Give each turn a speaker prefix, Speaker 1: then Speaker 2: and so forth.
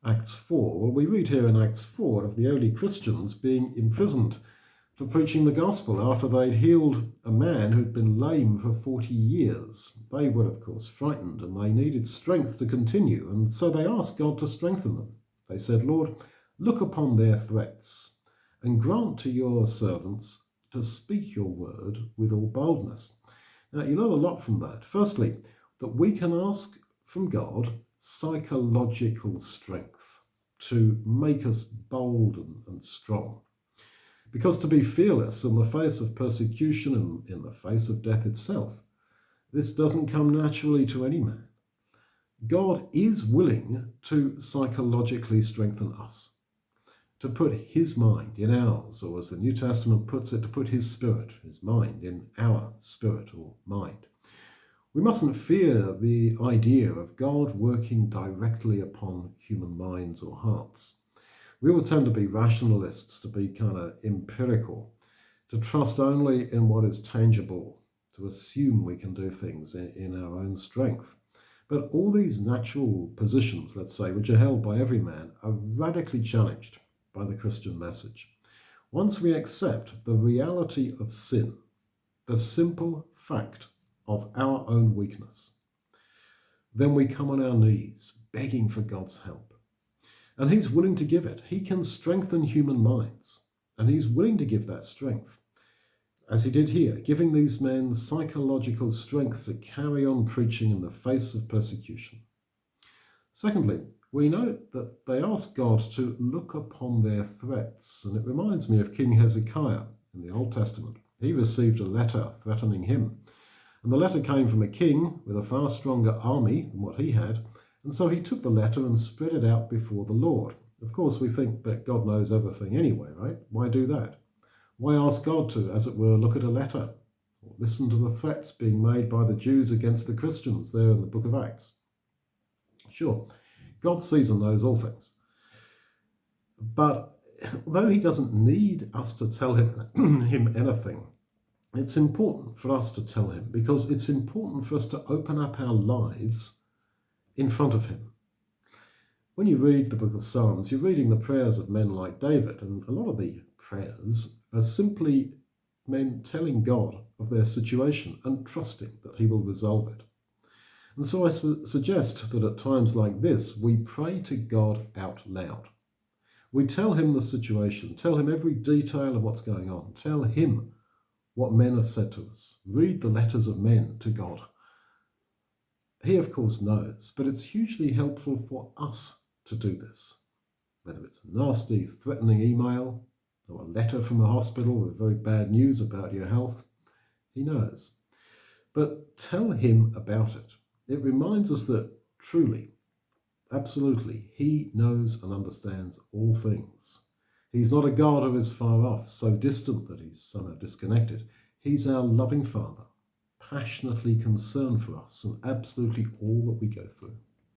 Speaker 1: Acts 4. Well, we read here in Acts 4 of the early Christians being imprisoned for preaching the gospel after they'd healed a man who'd been lame for 40 years. They were, of course, frightened, and they needed strength to continue, and so they asked God to strengthen them. They said, Lord, look upon their threats, and grant to your servants to speak your word with all boldness. Now, you learn a lot from that. Firstly, that we can ask from God psychological strength to make us bold and strong. Because to be fearless in the face of persecution and in the face of death itself, this doesn't come naturally to any man. God is willing to psychologically strengthen us, to put his mind in ours, or as the New Testament puts it, to put his spirit, his mind, in our spirit or mind. We mustn't fear the idea of God working directly upon human minds or hearts. We all tend to be rationalists, to be kind of empirical, to trust only in what is tangible, to assume we can do things in our own strength. But all these natural positions, let's say, which are held by every man, are radically challenged by the Christian message. Once we accept the reality of sin, the simple fact of our own weakness, then we come on our knees begging for God's help. And he's willing to give it. He can strengthen human minds, and he's willing to give that strength, as he did here, giving these men psychological strength to carry on preaching in the face of persecution. Secondly, we note that they ask God to look upon their threats, and it reminds me of King Hezekiah in the Old Testament. He received a letter threatening him, and the letter came from a king with a far stronger army than what he had, and so he took the letter and spread it out before the Lord. Of course, we think that God knows everything anyway, right? Why do that? Why ask God to, as it were, look at a letter or listen to the threats being made by the Jews against the Christians there in the book of Acts? Sure, God sees and knows all things. But though he doesn't need us to tell him anything, it's important for us to tell him, because it's important for us to open up our lives in front of him. When you read the book of Psalms, you're reading the prayers of men like David, and a lot of the prayers are simply men telling God of their situation and trusting that he will resolve it. And so I suggest that at times like this, we pray to God out loud. We tell him the situation, tell him every detail of what's going on, tell him what men have said to us, read the letters of men to God. He, of course, knows, but it's hugely helpful for us to do this, whether it's a nasty, threatening email or a letter from a hospital with very bad news about your health. He knows. But tell him about it. It reminds us that truly, absolutely, he knows and understands all things. He's not a God who is far off, so distant that he's somehow disconnected. He's our loving Father, passionately concerned for us and absolutely all that we go through.